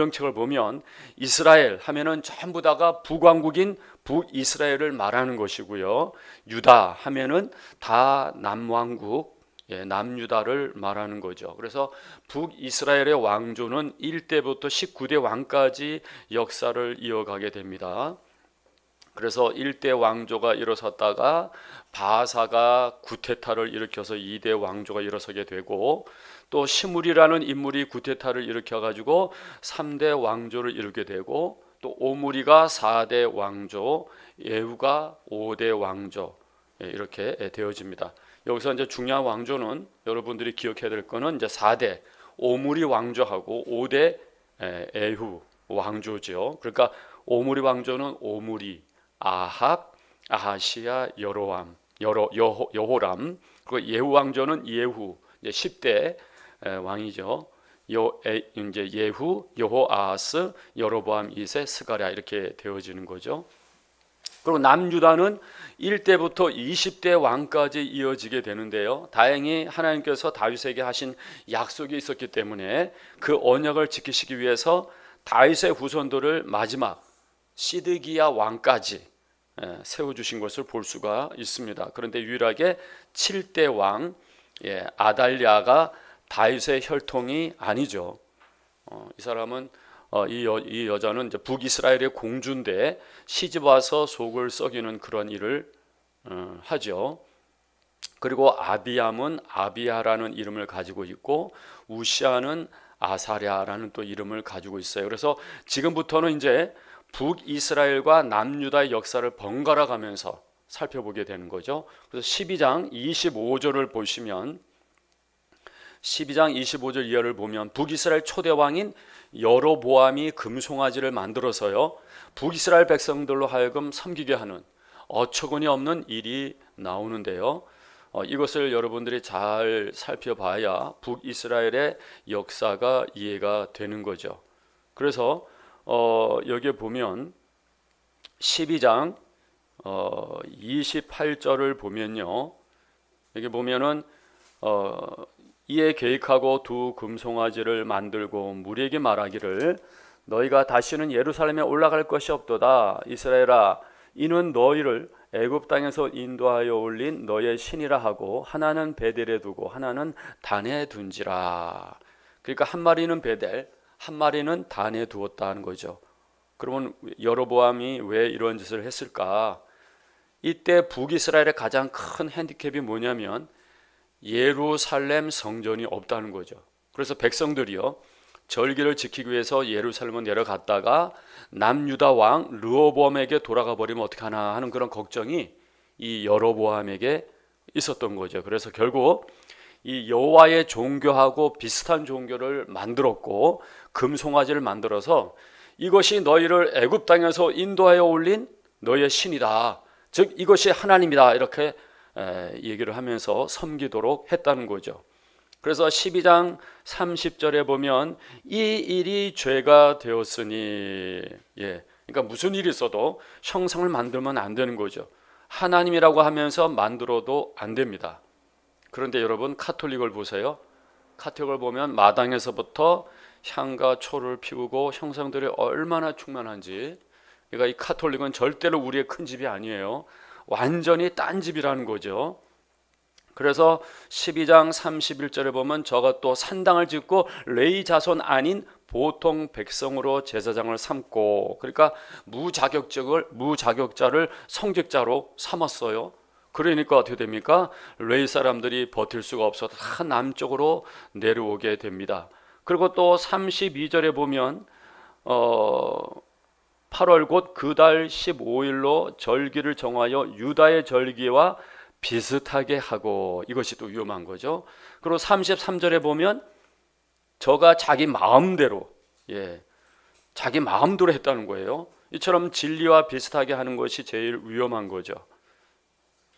정책을 보면 이스라엘 하면은 전부 다가 북왕국인 북이스라엘을 말하는 것이고요. 유다 하면은 다 남왕국, 남유다를 말하는 거죠. 그래서 북이스라엘의 왕조는 1대부터 19대 왕까지 역사를 이어가게 됩니다. 그래서 1대 왕조가 일어섰다가 바사가 구테타를 일으켜서 2대 왕조가 일어서게 되고, 또 시므리라는 인물이 구테타를 일으켜가지고 3대 왕조를 이루게 되고, 또 오므리가 4대 왕조, 예후가 5대 왕조, 이렇게 되어집니다. 여기서 이제 중요한 왕조는 여러분들이 기억해야 될 거는 이제 4대 오므리 왕조하고 5대 예후 왕조죠. 그러니까 오므리 왕조는 오므리, 아합, 아하시야, 여호람, 그리고 예후 왕조는 예후, 이제 10대 왕이죠. 이제 예후, 여호아하스, 여로보암 2세, 스가랴 이렇게 되어지는 거죠. 그리고 남유다는 1대부터 20대 왕까지 이어지게 되는데요. 다행히 하나님께서 다윗에게 하신 약속이 있었기 때문에 그 언약을 지키시기 위해서 다윗의 후손들을 마지막 시드기야 왕까지 세워주신 것을 볼 수가 있습니다. 그런데 유일하게 7대 왕 아달랴가 다윗의 혈통이 아니죠. 이 사람은 이 여자는 이제 북이스라엘의 공주인데 시집 와서 속을 썩이는 그런 일을 하죠. 그리고 아비암은 아비야라는 이름을 가지고 있고 우시아는 아사랴라는 또 이름을 가지고 있어요. 그래서 지금부터는 이제 북이스라엘과 남유다의 역사를 번갈아 가면서 살펴보게 되는 거죠. 그래서 12장 25절을 보시면 12장 25절 이하를 보면 북이스라엘 초대 왕인 여로보암이 금송아지를 만들어서요 북이스라엘 백성들로 하여금 섬기게 하는 어처구니 없는 일이 나오는데요. 이것을 여러분들이 잘 살펴봐야 북이스라엘의 역사가 이해가 되는 거죠. 그래서 여기에 보면 12장 28절을 보면요. 여기 보면은 이에 계획하고 두 금송아지를 만들고 무리에게 말하기를 너희가 다시는 예루살렘에 올라갈 것이 없도다. 이스라엘아, 이는 너희를 애굽 땅에서 인도하여 올린 너의 신이라 하고 하나는 베델에 두고 하나는 단에 둔지라. 그러니까 한 마리는 베델, 한 마리는 단에 두었다는 거죠. 그러면 여로보암이 왜 이런 짓을 했을까? 이때 북이스라엘의 가장 큰 핸디캡이 뭐냐면 예루살렘 성전이 없다는 거죠. 그래서 백성들이요 절기를 지키기 위해서 예루살렘을 내려갔다가 남유다 왕 르호보암에게 돌아가 버리면 어떡하나 하는 그런 걱정이 이 여로보암에게 있었던 거죠. 그래서 결국 이 여호와의 종교하고 비슷한 종교를 만들었고 금송아지를 만들어서 이것이 너희를 애굽 땅에서 인도하여 올린 너희의 신이다. 즉 이것이 하나님이다. 이렇게 얘기를 하면서 섬기도록 했다는 거죠. 그래서 12장 30절에 보면 이 일이 죄가 되었으니, 그러니까 무슨 일이 있어도 형상을 만들면 안 되는 거죠. 하나님이라고 하면서 만들어도 안 됩니다. 그런데 여러분 카톨릭을 보세요. 카톨릭을 보면 마당에서부터 향과 초를 피우고 형상들이 얼마나 충만한지. 그러니까 이 카톨릭은 절대로 우리의 큰 집이 아니에요. 완전히 딴 집이라는 거죠. 그래서 12장 31절에 보면 저가 또 산당을 짓고 레위 자손 아닌 보통 백성으로 제사장을 삼고, 그러니까 무자격자를 성직자로 삼았어요. 그러니까 어떻게 됩니까? 레위 사람들이 버틸 수가 없어서 다 남쪽으로 내려오게 됩니다. 그리고 또 32절에 보면 8월 곧 그 달 15일로 절기를 정하여 유다의 절기와 비슷하게 하고, 이것이 또 위험한 거죠. 그리고 33절에 보면 저가 자기 마음대로 했다는 거예요. 이처럼 진리와 비슷하게 하는 것이 제일 위험한 거죠.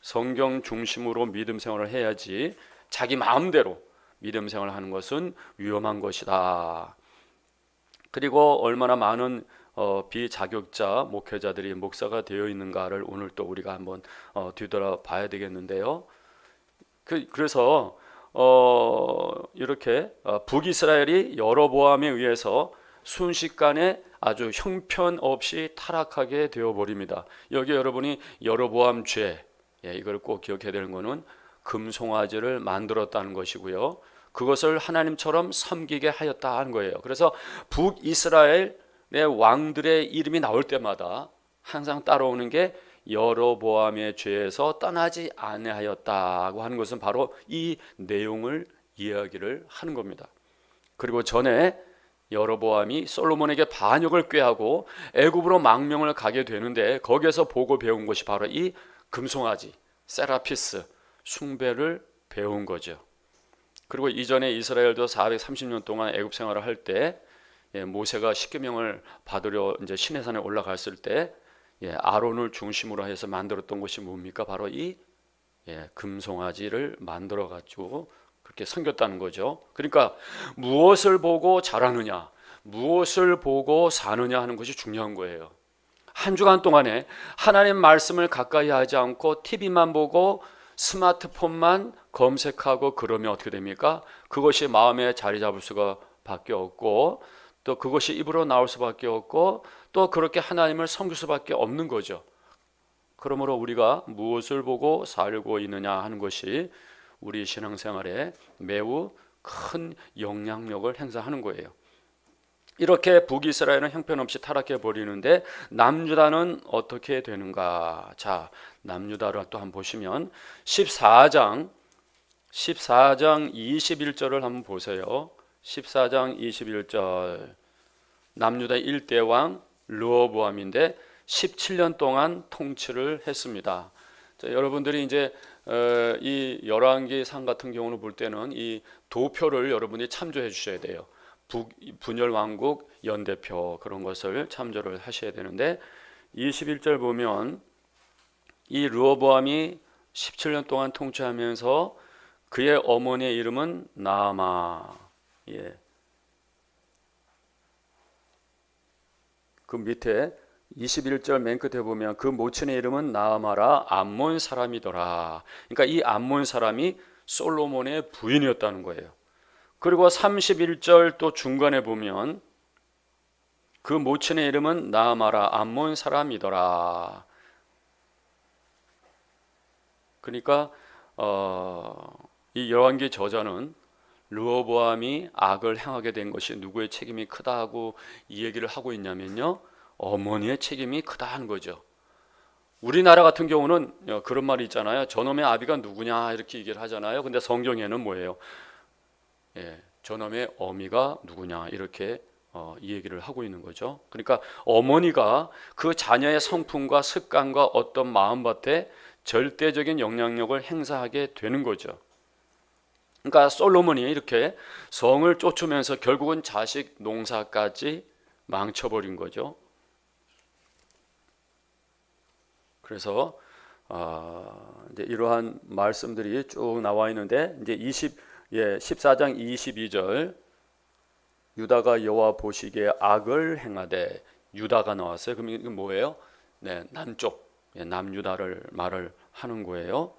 성경 중심으로 믿음 생활을 해야지 자기 마음대로 믿음 생활을 하는 것은 위험한 것이다. 그리고 얼마나 많은 비자격자 목회자들이 목사가 되어 있는가를 오늘 또 우리가 한번 뒤돌아봐야 되겠는데요. 그래서 이렇게 북이스라엘이 여로보암에 의해서 순식간에 아주 형편없이 타락하게 되어버립니다. 여기 여러분이 여로보암 죄, 이걸 꼭 기억해야 되는 것은 금송아지를 만들었다는 것이고요. 그것을 하나님처럼 섬기게 하였다 하는 거예요. 그래서 북이스라엘의 왕들의 이름이 나올 때마다 항상 따라오는 게 여로보암의 죄에서 떠나지 아니하였다고 하는 것은 바로 이 내용을 이야기를 하는 겁니다. 그리고 전에 여로보암이 솔로몬에게 반역을 꾀하고 애굽으로 망명을 가게 되는데 거기에서 보고 배운 것이 바로 이 금송아지 세라피스 숭배를 배운 거죠. 그리고 이전에 이스라엘도 430년 동안 애굽 생활을 할 때 모세가 십계명을 받으려 이제 시내산에 올라갔을 때 아론을 중심으로 해서 만들었던 것이 뭡니까? 바로 이 금송아지를 만들어 가지고 그렇게 섬겼다는 거죠. 그러니까 무엇을 보고 자라느냐, 무엇을 보고 사느냐 하는 것이 중요한 거예요. 한 주간 동안에 하나님 말씀을 가까이 하지 않고 TV만 보고 스마트폰만 검색하고 그러면 어떻게 됩니까? 그것이 마음에 자리 잡을 수밖에 없고 또 그것이 입으로 나올 수밖에 없고 또 그렇게 하나님을 섬길 수밖에 없는 거죠. 그러므로 우리가 무엇을 보고 살고 있느냐 하는 것이 우리 신앙생활에 매우 큰 영향력을 행사하는 거예요. 이렇게 북이스라엘은 형편없이 타락해 버리는데 남유다는 어떻게 되는가? 자, 남유다를 또 한번 보시면 14장 21절을 한번 보세요. 14장 21절 남유다 1대 왕 르호보암인데 17년 동안 통치를 했습니다. 자, 여러분들이 이제 이 열왕기상 같은 경우는 볼 때는 이 도표를 여러분이 참조해 주셔야 돼요. 분열 왕국 연대표 그런 것을 참조를 하셔야 되는데 21절 보면 이 르호보암이 17년 동안 통치하면서 그의 어머니의 이름은 나아마. 그 밑에 21절 맨 끝에 보면 그 모친의 이름은 나아마라 암몬 사람이더라. 그러니까 이 암몬 사람이 솔로몬의 부인이었다는 거예요. 그리고 31절 또 중간에 보면 그 모친의 이름은 나아마라 암몬 사람이더라. 그러니까 이 열왕기 저자는 르호보암이 악을 행하게 된 것이 누구의 책임이 크다 하고 이 얘기를 하고 있냐면요, 어머니의 책임이 크다는 거죠. 우리나라 같은 경우는 그런 말이 있잖아요. 저놈의 아비가 누구냐 이렇게 얘기를 하잖아요. 근데 성경에는 뭐예요? 저놈의 어미가 누구냐 이렇게 이 얘기를 하고 있는 거죠. 그러니까 어머니가 그 자녀의 성품과 습관과 어떤 마음밭에 절대적인 영향력을 행사하게 되는 거죠. 그러니까 솔로몬이 이렇게 성을 쫓으면서 결국은 자식 농사까지 망쳐버린 거죠. 그래서 이제 이러한 말씀들이 쭉 나와 있는데 이제 14장 22절 유다가 여호와 보시기에 악을 행하되 유다가 나왔어요. 그럼 이게 뭐예요? 남쪽 남유다를 말을 하는 거예요.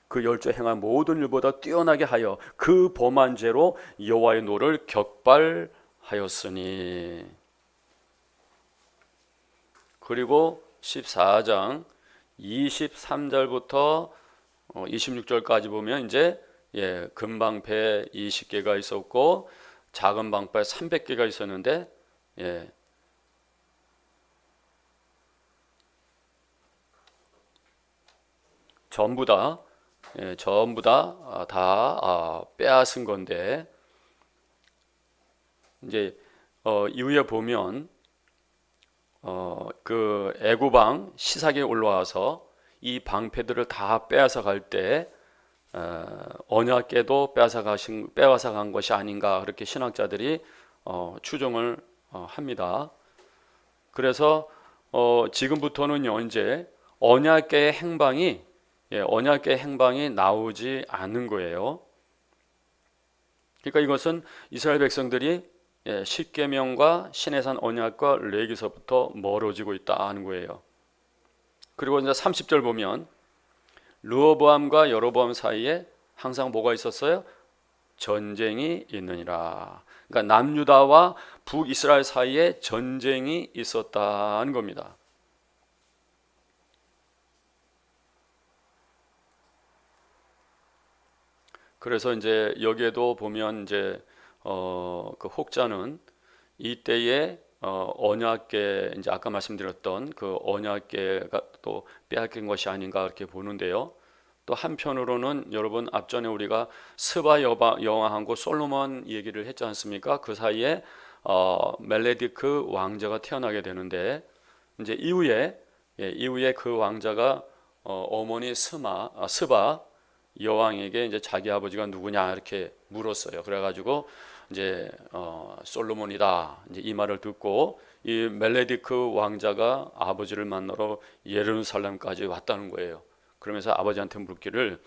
그 열조 행한 모든 일보다 뛰어나게 하여 그 범한 죄로 여호와의 노를 격발하였으니. 그리고 14장 23절부터 26절까지 보면 이제 큰 방패 20개가 있었고 작은 방패 300개가 있었는데 전부 다 빼앗은 건데 이제 이후에 보면 그 애굽왕 시삭이 올라와서 이 방패들을 다 빼앗아 갈 때 언약궤도 빼앗아 간 것이 아닌가 그렇게 신학자들이 추정을 합니다. 그래서 지금부터는요 이제 언약궤의 행방이 나오지 않는 거예요. 그러니까 이것은 이스라엘 백성들이 십계명과 시내산 언약과 레위기서부터 멀어지고 있다는 거예요. 그리고 이제 30절 보면 르호보암과 여로보암 사이에 항상 뭐가 있었어요? 전쟁이 있느니라. 그러니까 남유다와 북이스라엘 사이에 전쟁이 있었다는 겁니다. 그래서 이제 여기에도 보면 이제 그 혹자는 이때에 언약궤, 이제 아까 말씀드렸던 그 언약궤가 또 빼앗긴 것이 아닌가 이렇게 보는데요. 또 한편으로는 여러분 앞전에 우리가 스바 여왕하고 솔로몬 얘기를 했지 않습니까? 그 사이에 멜레디크 왕자가 태어나게 되는데 이제 이후에 그 왕자가 어머니 스바 여왕에게 이제 자기 아버지가 누구냐 이렇게 물었어요. 그래가지고 이제 솔로몬이다 이제 이 말을 듣고 이 멜레디크 왕자가 아버지를 만나러 예루살렘까지 왔다는 거예요. 그러면서 아버지한테 묻기를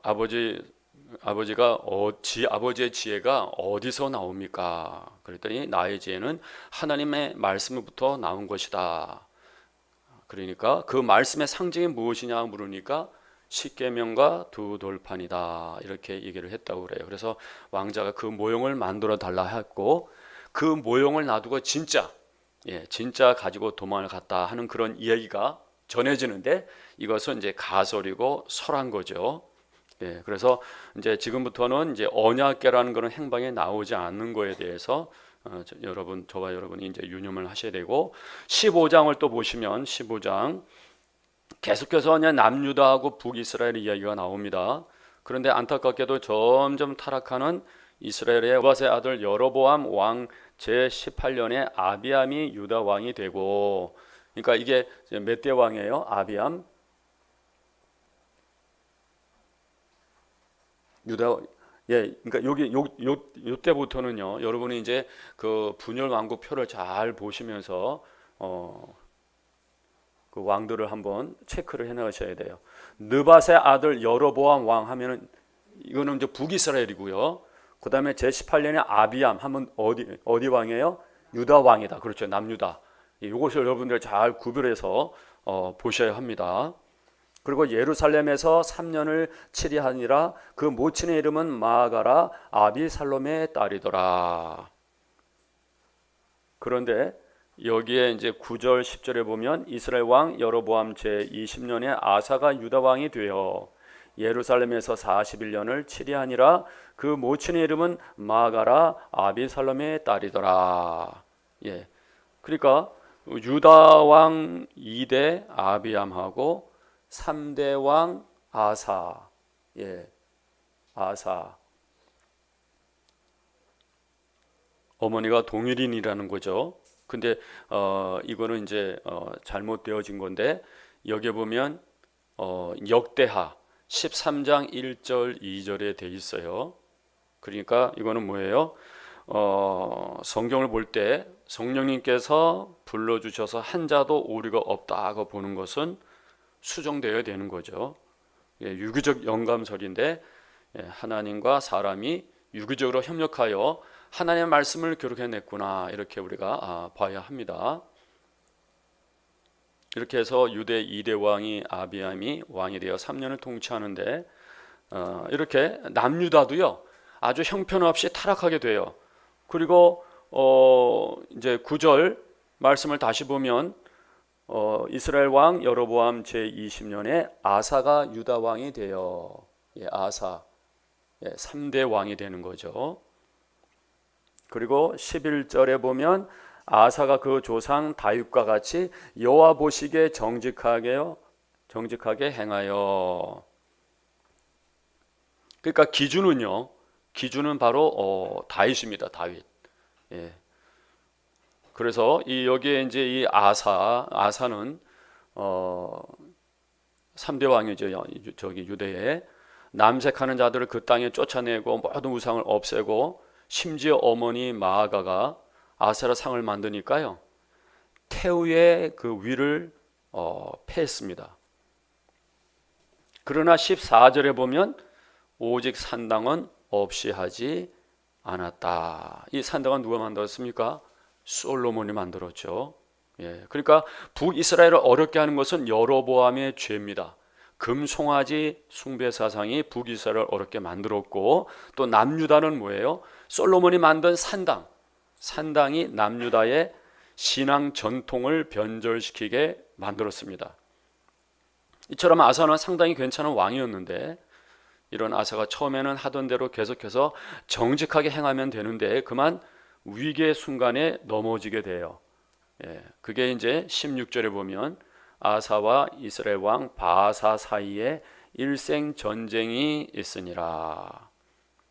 아버지가 아버지의 지혜가 어디서 나옵니까? 그랬더니 나의 지혜는 하나님의 말씀부터 나온 것이다. 그러니까 그 말씀의 상징이 무엇이냐 물으니까 십계명과 두 돌판이다 이렇게 얘기를 했다고 그래요. 그래서 왕자가 그 모형을 만들어 달라 했고 그 모형을 놔두고 진짜 가지고 도망을 갔다 하는 그런 이야기가 전해지는데 이것은 이제 가설이고 설한 거죠. 그래서 이제 지금부터는 이제 언약궤라는 그런 행방에 나오지 않는 거에 대해서 저와 여러분이 이제 유념을 하셔야 되고 15장을 또 보시면 15장 계속해서 그냥 남유다하고 북이스라엘 이야기가 나옵니다. 그런데 안타깝게도 점점 타락하는 이스라엘의 느밧의 아들 여로보암 왕 제18년에 아비암이 유다 왕이 되고, 그러니까 이게 몇 대 왕이에요? 아비암 유다 그러니까 여기 요 때부터는요. 여러분이 이제 그 분열 왕국 표를 잘 보시면서 그 왕들을 한번 체크를 해 나가셔야 돼요. 느밧의 아들 여로보암 왕 하면은 이거는 이제 북이스라엘이고요. 그다음에 제18년에 아비암 하면 어디 왕이에요? 유다 왕이다. 그렇죠. 남유다. 이것을 여러분들 잘 구별해서 보셔야 합니다. 그리고 예루살렘에서 3년을 치리하니라. 그 모친의 이름은 마아가라 아비살롬의 딸이더라. 그런데 여기에 이제 9절 10절에 보면 이스라엘 왕 여로보암 제20년에 아사가 유다 왕이 되어 예루살렘에서 41년을 치리하니라. 그 모친의 이름은 마아가라 아비살롬의 딸이더라. 그러니까 유다 왕 2대 아비암하고 3대 왕 아사. 아사. 어머니가 동일인이라는 거죠. 근데 이거는 이제 잘못되어진 건데 여기에 보면 역대하 13장 1절 2절에 돼 있어요. 그러니까 이거는 뭐예요? 성경을 볼 때 성령님께서 불러주셔서 한 자도 오류가 없다고 보는 것은 수정되어야 되는 거죠. 유기적 영감설인데 하나님과 사람이 유기적으로 협력하여 하나님의 말씀을 기록해냈구나 이렇게 우리가 봐야 합니다. 이렇게 해서 유대 2대 왕이 아비암이 왕이 되어 3년을 통치하는데 이렇게 남유다도요 아주 형편없이 타락하게 돼요. 그리고 이제 9절 말씀을 다시 보면 이스라엘 왕 여로보암 제20년에 아사가 유다 왕이 되어 아사 3대 왕이 되는 거죠. 그리고 11절에 보면 아사가 그 조상 다윗과 같이 여호와 보시기에 정직하게 행하여. 그러니까 기준은 바로 다윗입니다. 다윗. 그래서 여기에 이제 이 아사는 3대 왕이죠. 저기 유대에 남색하는 자들을 그 땅에 쫓아내고 모든 우상을 없애고 심지어 어머니 마아가가 아세라 상을 만드니까요. 태우의 그 위를 패했습니다. 그러나 14절에 보면 오직 산당은 없이 하지 않았다. 이 산당은 누가 만들었습니까? 솔로몬이 만들었죠. 그러니까 북이스라엘을 어렵게 하는 것은 여로보암의 죄입니다. 금송아지 숭배 사상이 북이스라엘을 어렵게 만들었고, 또 남유다는 뭐예요? 솔로몬이 만든 산당이 남유다의 신앙 전통을 변절시키게 만들었습니다. 이처럼 아사는 상당히 괜찮은 왕이었는데, 이런 아사가 처음에는 하던 대로 계속해서 정직하게 행하면 되는데 그만 위기의 순간에 넘어지게 돼요. 그게 이제 16절에 보면 아사와 이스라엘 왕 바사 사이에 일생 전쟁이 있으니라.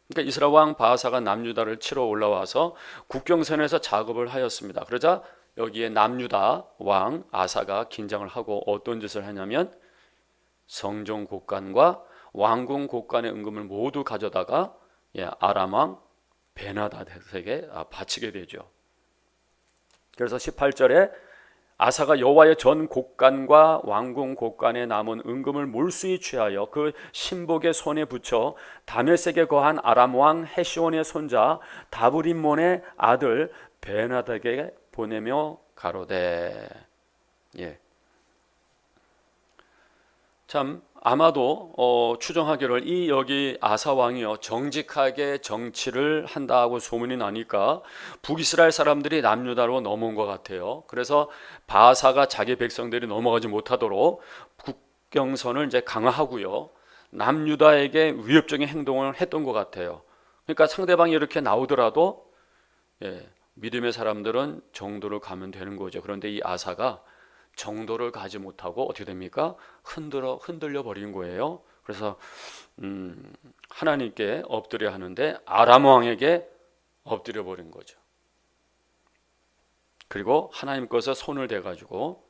그러니까 이스라엘 왕 바사가 남유다를 치러 올라와서 국경선에서 작업을 하였습니다. 그러자 여기에 남유다 왕 아사가 긴장을 하고 어떤 짓을 하냐면 성전 곡간과 왕궁 곡간의 은금을 모두 가져다가 아람 왕 베나닷에게 바치게 되죠. 그래서 18절에 아사가 여호와의 전 곡간과 왕궁 곡간에 남은 은금을 몰수히 취하여 그 신복의 손에 붙여 다메섹에 거한 아람 왕 헤시온의 손자 다브림몬의 아들 베나닷에게 보내며 가로되. 참 아마도 추정하기를 이 여기 아사 왕이요 정직하게 정치를 한다고 소문이 나니까 북이스라엘 사람들이 남유다로 넘어온 것 같아요. 그래서 바사가 자기 백성들이 넘어가지 못하도록 국경선을 이제 강화하고요, 남유다에게 위협적인 행동을 했던 것 같아요. 그러니까 상대방이 이렇게 나오더라도 믿음의 사람들은 정도를 가면 되는 거죠. 그런데 이 아사가 정도를 가지 못하고 어떻게 됩니까? 흔들려 버린 거예요. 그래서 하나님께 엎드려 하는데 아람 왕에게 엎드려 버린 거죠. 그리고 하나님 것에 손을 대 가지고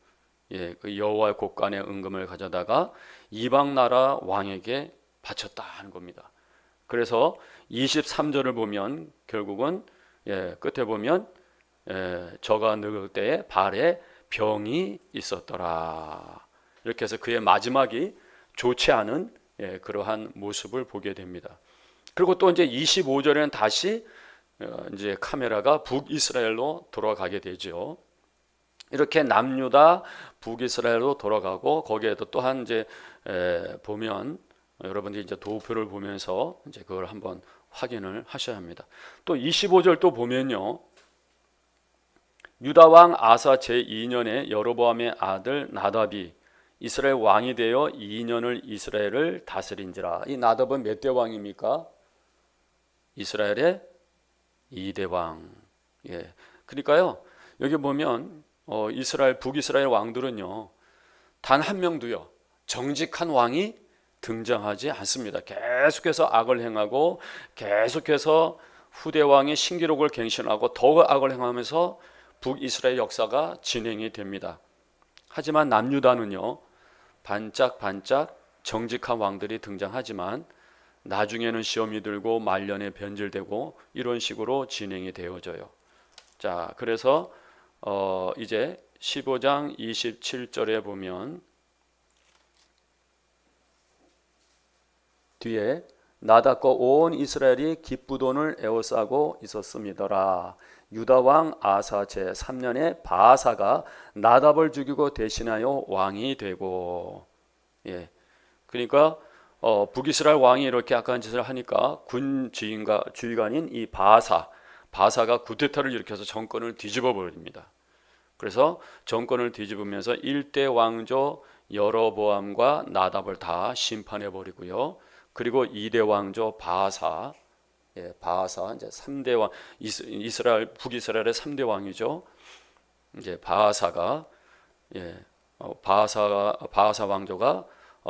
그 여호와의 곡간의 은금을 가져다가 이방 나라 왕에게 바쳤다 하는 겁니다. 그래서 23절을 보면 결국은 끝에 보면 저가 늙을 때에 발에 병이 있었더라. 이렇게 해서 그의 마지막이 좋지 않은 그러한 모습을 보게 됩니다. 그리고 또 이제 25절에는 다시 이제 카메라가 북이스라엘로 돌아가게 되죠. 이렇게 남유다 북이스라엘로 돌아가고 거기에도 또한 이제 보면 여러분들이 이제 도표를 보면서 이제 그걸 한번 확인을 하셔야 합니다. 또 25절 또 보면요. 유다 왕 아사 제2년에 여로보암의 아들 나답이 이스라엘 왕이 되어 2년을 이스라엘을 다스린지라. 이 나답은 몇 대 왕입니까? 이스라엘의 2대 왕. 그러니까요. 여기 보면 이스라엘 북이스라엘 왕들은요. 단 한 명도요. 정직한 왕이 등장하지 않습니다. 계속해서 악을 행하고 계속해서 후대 왕이 신기록을 갱신하고 더 악을 행하면서 북이스라엘 역사가 진행이 됩니다. 하지만 남유다는요. 반짝반짝 정직한 왕들이 등장하지만 나중에는 시험이 들고 말년에 변질되고 이런 식으로 진행이 되어져요. 자, 그래서 이제 15장 27절에 보면 뒤에 나답과 온 이스라엘이 기쁘돈을 에워싸고 있었음이더라. 유다 왕 아사 제3년에 바사가 나답을 죽이고 대신하여 왕이 되고. 그러니까 북이스라엘 왕이 이렇게 악한 짓을 하니까 군 지휘관인 이 바사가 쿠데타를 일으켜서 정권을 뒤집어 버립니다. 그래서 정권을 뒤집으면서 1대 왕조 여로보암과 나답을 다 심판해 버리고요. 그리고 2대 왕조 바사 이제 3대 왕, 이스라엘 북이스라엘의 3대 왕이죠. 이제 바사 왕조가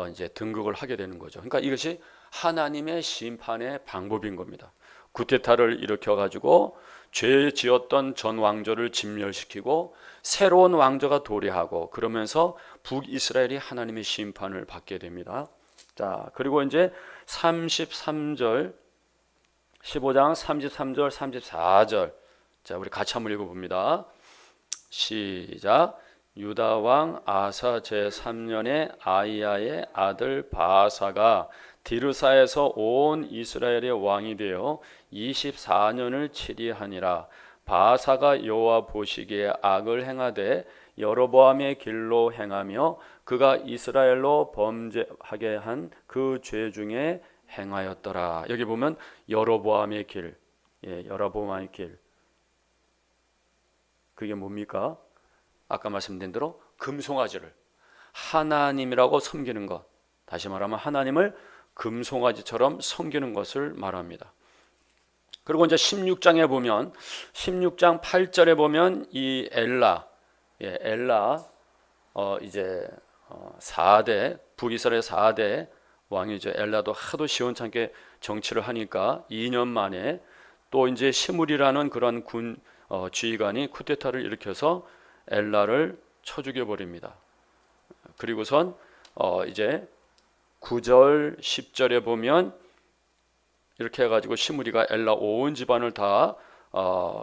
이제 등극을 하게 되는 거죠. 그러니까 이것이 하나님의 심판의 방법인 겁니다. 구테타를 일으켜 가지고 죄 지었던 전 왕조를 진멸시키고 새로운 왕조가 도래하고 그러면서 북이스라엘이 하나님의 심판을 받게 됩니다. 자, 그리고 이제 33절 15장 33절 34절 자, 우리 같이 한번 읽어봅니다. 시작. 유다 왕 아사 제3년에 아이야의 아들 바사가 디르사에서 온 이스라엘의 왕이 되어 24년을 치리하니라. 바사가 여호와 보시기에 악을 행하되 여로보암의 길로 행하며 그가 이스라엘로 범죄하게 한 그 죄 중에 행하였더라. 여기 보면 여로보암의 길, 여로보암의 길, 그게 뭡니까? 아까 말씀드린 대로 금송아지를 하나님이라고 섬기는 것, 다시 말하면 하나님을 금송아지처럼 섬기는 것을 말합니다. 그리고 이제 16장에 보면 16장 8절에 보면 이 엘라, 이제 4대 북이스라엘 4대 왕이죠. 엘라도 하도 시원찮게 정치를 하니까 2년 만에 또 이제 시므리라는 그런 군 지휘관이 쿠데타를 일으켜서 엘라를 쳐 죽여 버립니다. 그리고선 이제 9절 10절에 보면 이렇게 해가지고 시므리가 엘라 온 집안을 다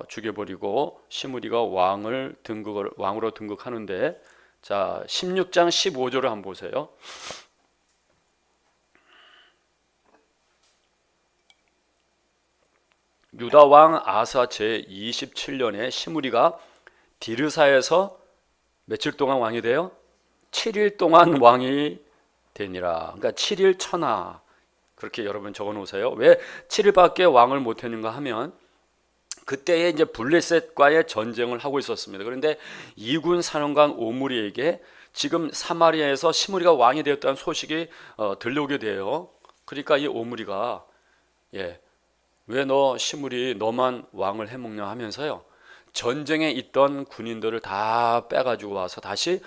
죽여버리고 시므리가 왕으로 등극하는데, 자 16장 15절을 한번 보세요. 유다 왕 아사 제 27년에 시므리가 디르사에서 며칠 동안 왕이 돼요? 7일 동안 왕이 되니라. 그러니까 7일 천하, 그렇게 여러분 적어 놓으세요. 왜 7일밖에 왕을 못 했는가 하면 그때에 이제 블레셋과의 전쟁을 하고 있었습니다. 그런데 이군 사령관 오므리에게 지금 사마리아에서 시므리가 왕이 되었다는 소식이 들려오게 돼요. 그러니까 이 오므리가 왜 너 시므리 너만 왕을 해먹냐 하면서요, 전쟁에 있던 군인들을 다 빼가지고 와서 다시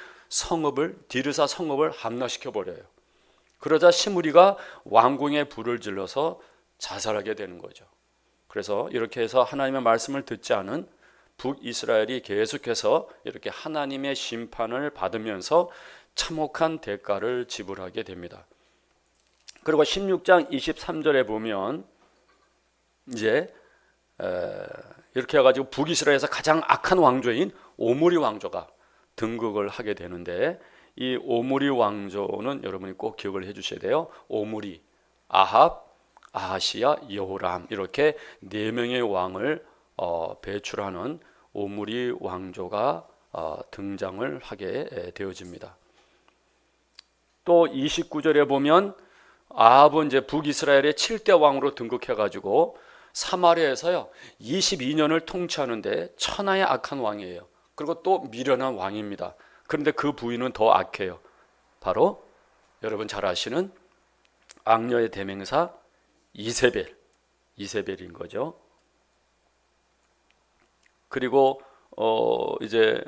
디르사 성읍을 함락시켜 버려요. 그러자 시므리가 왕궁에 불을 질러서 자살하게 되는 거죠. 그래서 이렇게 해서 하나님의 말씀을 듣지 않은 북이스라엘이 계속해서 이렇게 하나님의 심판을 받으면서 참혹한 대가를 지불하게 됩니다. 그리고 16장 23절에 보면 이제 이렇게 해가지고 북이스라엘에서 가장 악한 왕조인 오므리 왕조가 등극을 하게 되는데, 이 오므리 왕조는 여러분이 꼭 기억을 해주셔야 돼요. 오므리, 아합, 아하시야, 여호람, 이렇게 네 명의 왕을 배출하는 오므리 왕조가 등장을 하게 되어집니다. 또 29절에 보면 아합은 이제 북이스라엘의 7대 왕으로 등극해가지고 사마리아에서요 22년을 통치하는데 천하의 악한 왕이에요. 그리고 또 미련한 왕입니다. 그런데 그 부인은 더 악해요. 바로 여러분 잘 아시는 악녀의 대명사 이세벨인 거죠. 그리고 이제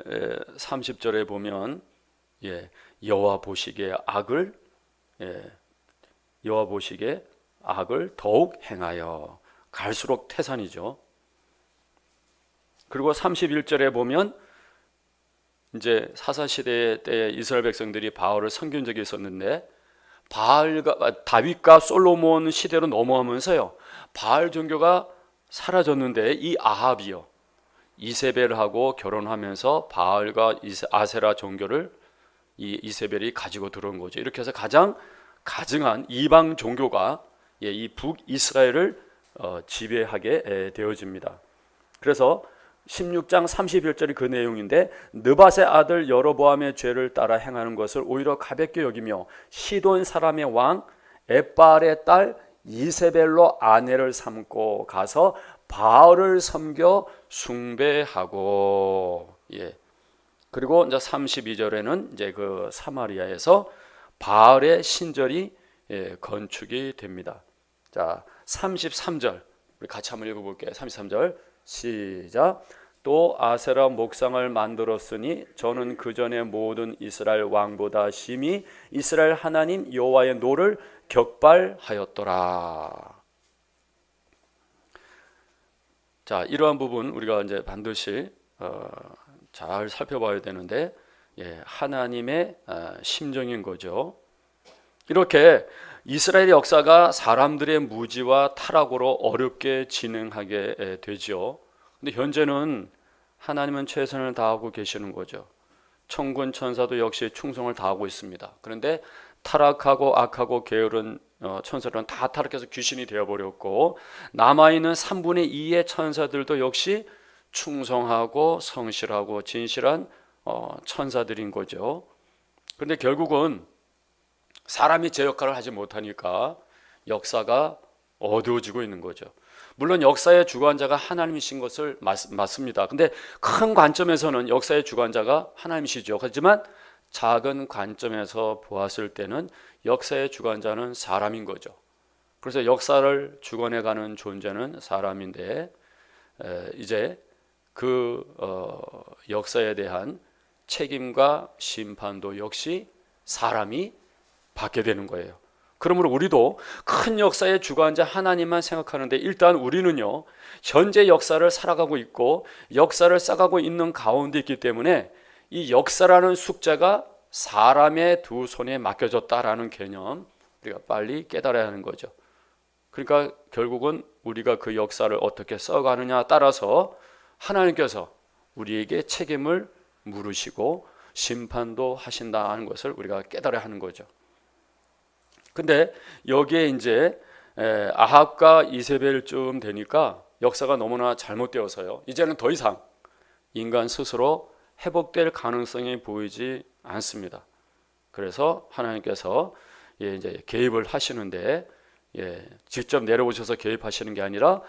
30절에 보면 여호와 보시기에 악을 더욱 행하여, 갈수록 태산이죠. 그리고 31절에 보면 이제 사사시대 때 이스라엘 백성들이 바알을 섬긴 적이 있었는데, 다윗과 솔로몬 시대로 넘어가면서요 바알 종교가 사라졌는데 이 아합이요 이세벨하고 결혼하면서 바알과 아세라 종교를 이 이세벨이 가지고 들어온 거죠. 이렇게 해서 가장 가증한 이방 종교가 이 북이스라엘을 지배하게 되어집니다. 그래서 16장 31절이 그 내용인데, 느밧의 아들 여로보암의 죄를 따라 행하는 것을 오히려 가볍게 여기며 시돈 사람의 왕 엣바알의 딸 이세벨로 아내를 삼고 가서 바알을 섬겨 숭배하고, 그리고 이제 32절에는 이제 그 사마리아에서 바알의 신전이 건축이 됩니다. 자, 33절 우리 같이 한번 읽어볼게요. 33절 시작. 또 아세라 목상을 만들었으니 저는 그 전에 모든 이스라엘 왕보다 심히 이스라엘 하나님 여호와의 노를 격발하였더라. 자, 이러한 부분 우리가 이제 반드시 잘 살펴봐야 되는데, 하나님의 심정인 거죠. 이렇게 이스라엘의 역사가 사람들의 무지와 타락으로 어렵게 진행하게 되죠. 근데 현재는 하나님은 최선을 다하고 계시는 거죠. 천군 천사도 역시 충성을 다하고 있습니다. 그런데 타락하고 악하고 게으른 천사들은 다 타락해서 귀신이 되어버렸고, 남아있는 3분의 2의 천사들도 역시 충성하고 성실하고 진실한 천사들인 거죠. 그런데 결국은 사람이 제 역할을 하지 못하니까 역사가 어두워지고 있는 거죠. 물론 역사의 주관자가 하나님이신 것을 맞습니다. 근데 큰 관점에서는 역사의 주관자가 하나님이시죠. 하지만 작은 관점에서 보았을 때는 역사의 주관자는 사람인 거죠. 그래서 역사를 주관해가는 존재는 사람인데 이제 그 역사에 대한 책임과 심판도 역시 사람이 받게 되는 거예요. 그러므로 우리도 큰 역사의 주관자 하나님만 생각하는데 일단 우리는요 현재 역사를 살아가고 있고 역사를 쌓아가고 있는 가운데 있기 때문에 이 역사라는 숙제가 사람의 두 손에 맡겨졌다라는 개념 우리가 빨리 깨달아야 하는 거죠. 그러니까 결국은 우리가 그 역사를 어떻게 써가느냐 따라서 하나님께서 우리에게 책임을 물으시고 심판도 하신다는 것을 우리가 깨달아야 하는 거죠. 근데 여기에 이제 아합과 이세벨쯤 되니까 역사가 너무나 잘못되어서요. 이제는 더 이상 인간 스스로 회복될 가능성이 보이지 않습니다. 그래서 하나님께서 이제 개입을 하시는데 직접 내려오셔서 개입하시는 게 아니라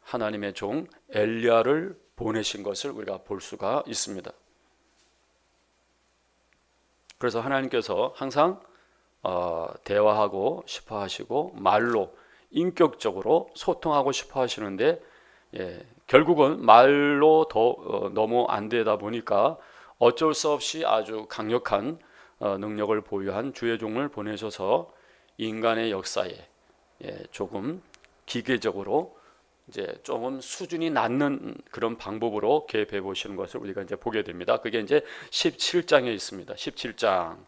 하나님의 종 엘리야를 보내신 것을 우리가 볼 수가 있습니다. 그래서 하나님께서 항상 대화하고 싶어 하시고 말로 인격적으로 소통하고 싶어 하시는데 결국은 말로 너무 안 되다 보니까 어쩔 수 없이 아주 강력한 능력을 보유한 주의 종을 보내셔서 인간의 역사에 조금 기계적으로 이제 조금 수준이 낮는 그런 방법으로 개입해 보시는 것을 우리가 이제 보게 됩니다. 그게 이제 17장에 있습니다. 17장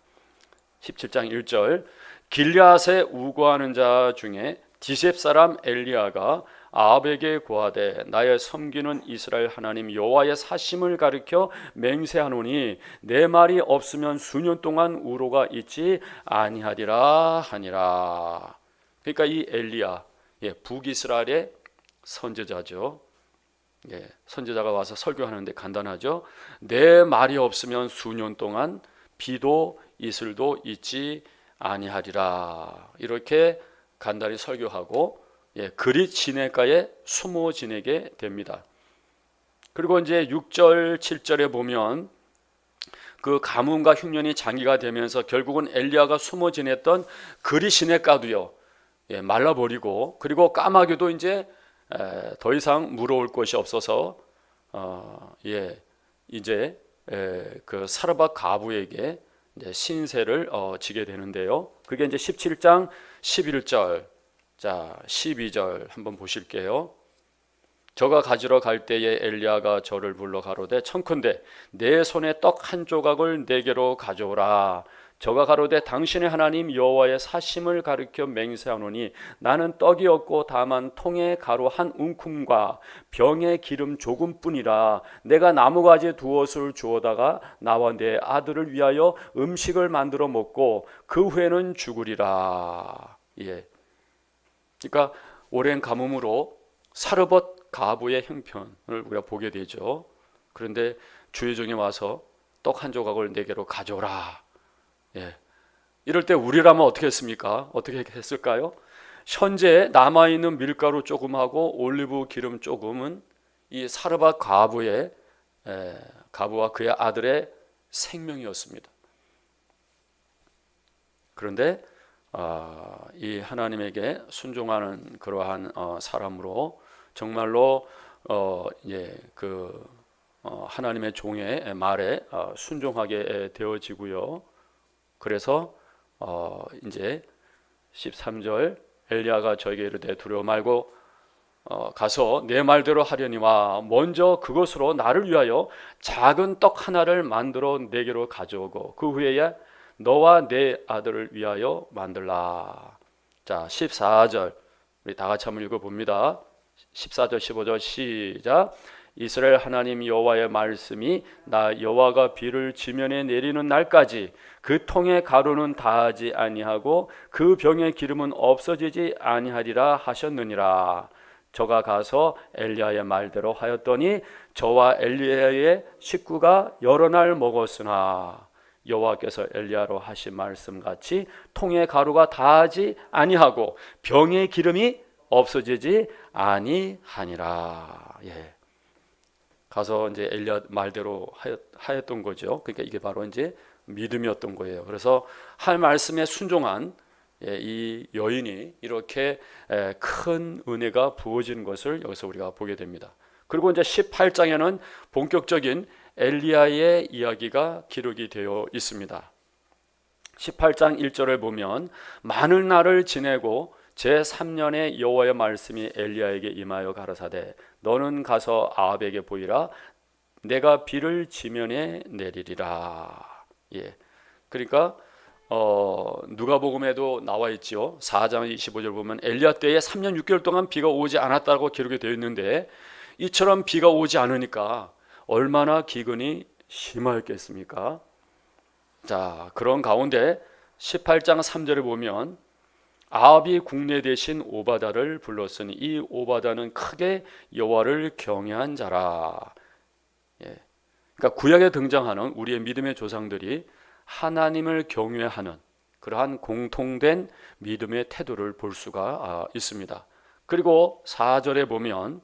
1절 길앗에 우거하는 자 중에 디셉 사람 엘리야가 아합에게 고하되 나의 섬기는 이스라엘 하나님 여호와의 사심을 가리켜 맹세하노니 내 말이 없으면 수년 동안 우로가 있지 아니하리라 하니라. 그러니까 이 엘리야 북이스라엘의 선지자죠. 선지자가 와서 설교하는데 간단하죠. 내 말이 없으면 수년 동안 비도 이슬도 있지 아니하리라. 이렇게 간단히 설교하고 그리 지내가에 숨어 지내게 됩니다. 그리고 이제 6절 7절에 보면 그 가뭄과 흉년이 장기가 되면서 결국은 엘리야가 숨어 지냈던 그리 시내가도요 말라버리고 그리고 까마귀도 이제 더 이상 물어올 것이 없어서 이제 그 사르밧 가부에게 이제 신세를 지게 되는데요. 그게 이제 17장 11절, 자 12절 한번 보실게요. 저가 가지러 갈 때에 엘리야가 저를 불러 가로되 청컨대 내 손에 떡 한 조각을 내게로 가져오라. 저가 가로되 당신의 하나님 여호와의 사심을 가리켜 맹세하노니 나는 떡이 없고 다만 통에 가루 한 움큼과 병에 기름 조금뿐이라. 내가 나무가지 두엇을 주어다가 나와 내 아들을 위하여 음식을 만들어 먹고 그 후에는 죽으리라. 그러니까 오랜 가뭄으로 사르밧 가부의 형편을 우리가 보게 되죠. 그런데 주의 종이 와서 떡 한 조각을 내게로 가져오라. 이럴 때 우리라면 어떻게 했습니까? 어떻게 했을까요? 현재 남아있는 밀가루 조금하고 올리브 기름 조금은 이 사르밧 가부와 그의 아들의 생명이었습니다. 그런데 이 하나님에게 순종하는 그러한 사람으로 정말로 하나님의 종의 말에 순종하게 되어지고요. 그래서 이제 13절 엘리야가 저에게 이르되 두려워 말고 가서 내 말대로 하려니와 먼저 그것으로 나를 위하여 작은 떡 하나를 만들어 내게로 가져오고 그 후에 너와 내 아들을 위하여 만들라. 자 14절 우리 다 같이 한번 읽어봅니다. 14절 15절 시작. 이스라엘 하나님 여호와의 말씀이 나 여호와가 비를 지면에 내리는 날까지 그 통의 가루는 다하지 아니하고 그 병의 기름은 없어지지 아니하리라 하셨느니라. 저가 가서 엘리야의 말대로 하였더니 저와 엘리야의 식구가 여러 날 먹었으나 여호와께서 엘리야로 하신 말씀같이 통에 가루가 다하지 아니하고 병에 기름이 없어지지 아니하니라. 예. 가서 이제 엘리야 말대로 하였던 거죠. 그러니까 이게 바로 이제 믿음이었던 거예요. 그래서 할 말씀에 순종한 이 여인이 이렇게 큰 은혜가 부어지는 것을 여기서 우리가 보게 됩니다. 그리고 이제 18장에는 본격적인 엘리야의 이야기가 기록이 되어 있습니다. 18장 1절을 보면 많은 날을 지내고 제3년에 여호와의 말씀이 엘리야에게 임하여 가라사대 너는 가서 아합에게 보이라 내가 비를 지면에 내리리라. 예. 그러니까 누가복음에도 나와 있지요. 4장 25절 보면 엘리야 때에 3년 6개월 동안 비가 오지 않았다고 기록이 되어 있는데 이처럼 비가 오지 않으니까 얼마나 기근이 심하였겠습니까? 자, 그런 가운데 18장 3절에 보면 아합이 국내 대신 오바다를 불렀으니 이 오바다는 크게 여호와를 경외한 자라. 예. 그러니까 구약에 등장하는 우리의 믿음의 조상들이 하나님을 경외하는 그러한 공통된 믿음의 태도를 볼 수가 있습니다. 그리고 4절에 보면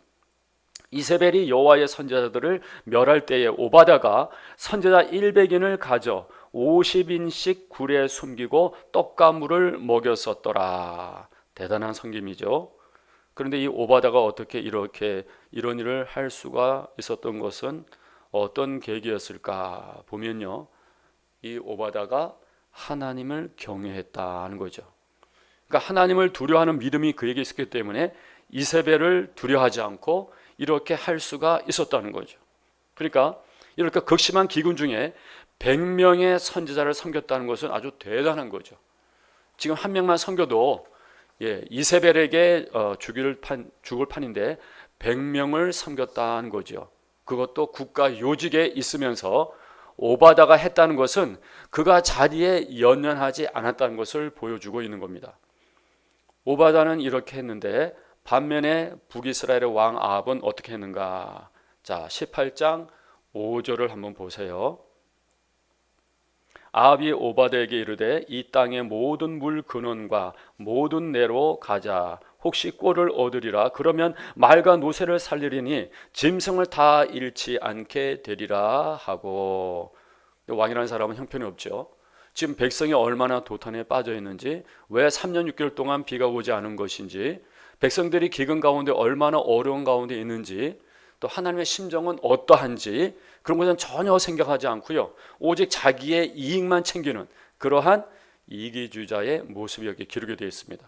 이세벨이 여호와의 선지자들을 멸할 때에 오바다가 선지자 100인을 가져 50인씩 굴에 숨기고 떡과 물을 먹였었더라. 대단한 성김이죠. 그런데 이 오바다가 어떻게 이렇게 이런 일을 할 수가 있었던 것은 어떤 계기였을까 보면요, 이 오바다가 하나님을 경외했다는 거죠. 그러니까 하나님을 두려워하는 믿음이 그에게 있었기 때문에 이세벨을 두려워하지 않고 이렇게 할 수가 있었다는 거죠. 그러니까 이렇게 극심한 기근 중에 100명의 선지자를 섬겼다는 것은 아주 대단한 거죠. 지금 한 명만 섬겨도 이세벨에게 죽을 판인데 100명을 섬겼다는 거죠. 그것도 국가 요직에 있으면서 오바다가 했다는 것은 그가 자리에 연연하지 않았다는 것을 보여주고 있는 겁니다. 오바다는 이렇게 했는데 반면에 북이스라엘의 왕 아합은 어떻게 했는가? 자, 18장 5절을 한번 보세요. 아합이 오바다에게 이르되 이 땅의 모든 물 근원과 모든 내로 가자. 혹시 꼴을 얻으리라. 그러면 말과 노새를 살리리니 짐승을 다 잃지 않게 되리라 하고. 왕이라는 사람은 형편이 없죠. 지금 백성이 얼마나 도탄에 빠져 있는지, 왜 3년 6개월 동안 비가 오지 않은 것인지, 백성들이 기근 가운데 얼마나 어려운 가운데 있는지, 또 하나님의 심정은 어떠한지 그런 것은 전혀 생각하지 않고요, 오직 자기의 이익만 챙기는 그러한 이기주의자의 모습이 여기 기록이 되어 있습니다.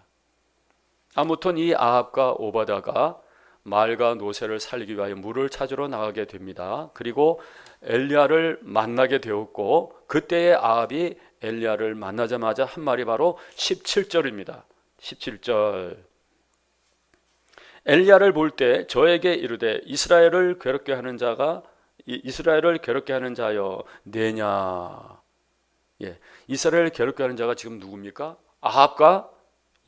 아무튼 이 아합과 오바다가 말과 노새를 살리기 위하여 물을 찾으러 나가게 됩니다. 그리고 엘리야를 만나게 되었고, 그때의 아합이 엘리야를 만나자마자 한 말이 바로 17절입니다. 17절. 엘리야를 볼 때 저에게 이르되 이스라엘을 괴롭게 하는 자여 내냐. 예, 이스라엘을 괴롭게 하는 자가 지금 누굽니까? 아합과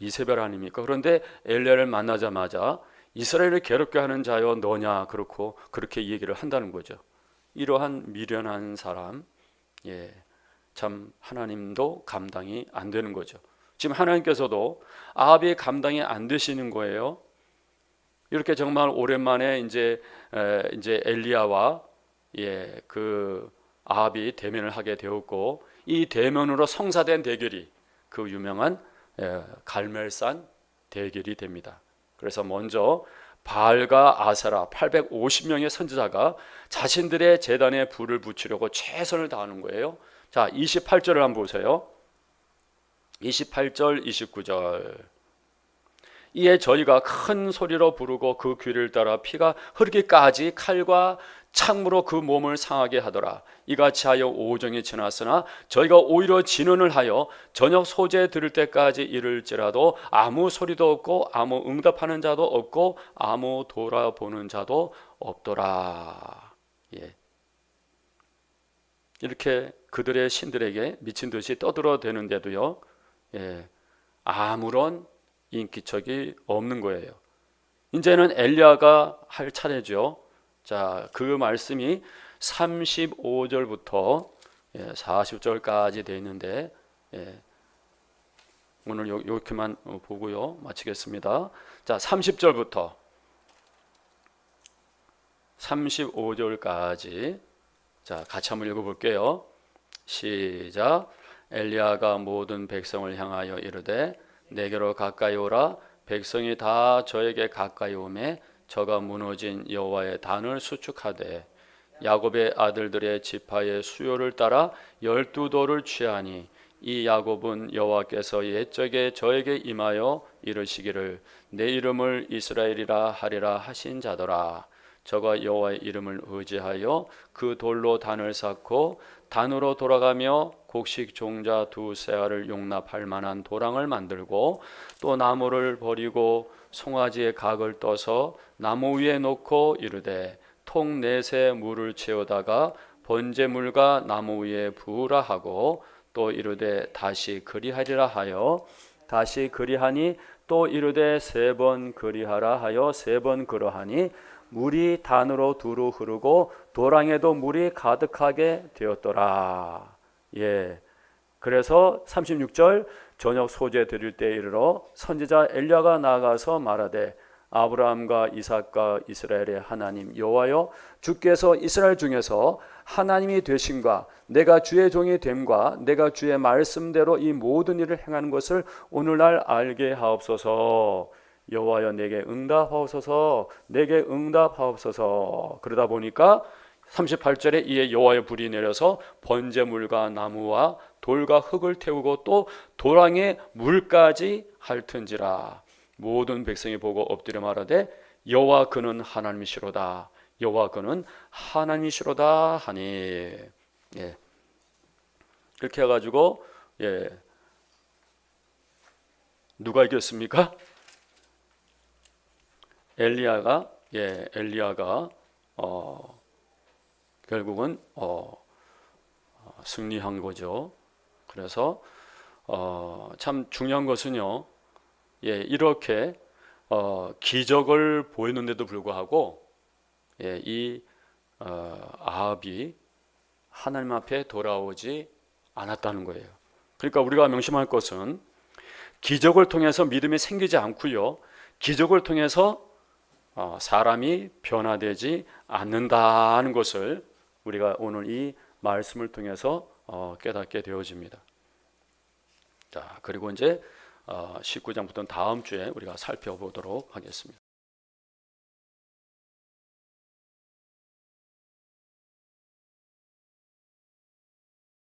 이세벨 아닙니까? 그런데 엘리야를 만나자마자 이스라엘을 괴롭게 하는 자여 너냐, 그렇고 그렇게 얘기를 한다는 거죠. 이러한 미련한 사람, 참 하나님도 감당이 안 되는 거죠. 지금 하나님께서도 아합이 감당이 안 되시는 거예요. 이렇게 정말 오랜만에 이제 엘리야와 그 아합이 대면을 하게 되었고, 이 대면으로 성사된 대결이 그 유명한 갈멜산 대결이 됩니다. 그래서 먼저 바알과 아세라 850명의 선지자가 자신들의 제단에 불을 붙이려고 최선을 다하는 거예요. 자, 28절을 한번 보세요. 28절 29절. 이에 저희가 큰 소리로 부르고 그 귀를 따라 피가 흐르기까지 칼과 창으로 그 몸을 상하게 하더라. 이같이 하여 오정이 지났으나 저희가 오히려 진언을 하여 저녁 소재 들을 때까지 이를지라도 아무 소리도 없고 아무 응답하는 자도 없고 아무 돌아보는 자도 없더라. 이렇게 그들의 신들에게 미친 듯이 떠들어대는데도요, 아무런 인기척이 없는 거예요. 이제는 엘리야가 할 차례죠. 자, 그 말씀이 35절부터 40절까지 되어 있는데 오늘 이렇게만 보고요. 마치겠습니다. 자, 30절부터 35절까지 자, 같이 한번 읽어볼게요. 시작. 엘리야가 모든 백성을 향하여 이르되 내게로 가까이 오라. 백성이 다 저에게 가까이 오매 저가 무너진 여호와의 단을 수축하되 야곱의 아들들의 지파의 수요를 따라 12도를 취하니 이 야곱은 여호와께서 옛적에 저에게 임하여 이르시기를 내 이름을 이스라엘이라 하리라 하신 자더라. 저가 여호와의 이름을 의지하여 그 돌로 단을 쌓고 단으로 돌아가며 곡식 종자 두세 알을 용납할 만한 도랑을 만들고 또 나무를 버리고 송아지의 각을 떠서 나무 위에 놓고 이르되 통 넷에 물을 채우다가 번제물과 나무 위에 부으라 하고 또 이르되 다시 그리하리라 하여 다시 그리하니 또 이르되 세 번 그리하라 하여 세 번 그러하니 물이 단으로 두루 흐르고 도랑에도 물이 가득하게 되었더라. 예. 그래서 36절 저녁 소재 드릴 때 이르러 선지자 엘리야가 나아가서 말하되 아브라함과 이삭과 이스라엘의 하나님 여호와여 주께서 이스라엘 중에서 하나님이 되심과 내가 주의 종이 됨과 내가 주의 말씀대로 이 모든 일을 행하는 것을 오늘날 알게 하옵소서. 여호와여 내게 응답하옵소서. 내게 응답하옵소서. 그러다 보니까 38절에 이에 여호와의 불이 내려서 번제물과 나무와 돌과 흙을 태우고 또 도랑에 물까지 핥은지라. 모든 백성이 보고 엎드려 말하되 여호와 그는 하나님이시로다. 여호와 그는 하나님이시로다 하니. 예. 그렇게 해가지고 누가 이겼습니까? 엘리야가 결국은 승리한 거죠. 그래서 참 중요한 것은요. 이렇게 기적을 보였는데도 불구하고 이 아합이 하나님 앞에 돌아오지 않았다는 거예요. 그러니까 우리가 명심할 것은 기적을 통해서 믿음이 생기지 않고요. 기적을 통해서 사람이 변화되지 않는다는 것을 우리가 오늘 이 말씀을 통해서 깨닫게 되어집니다. 자, 그리고 이제 19장부터는 다음 주에 우리가 살펴보도록 하겠습니다.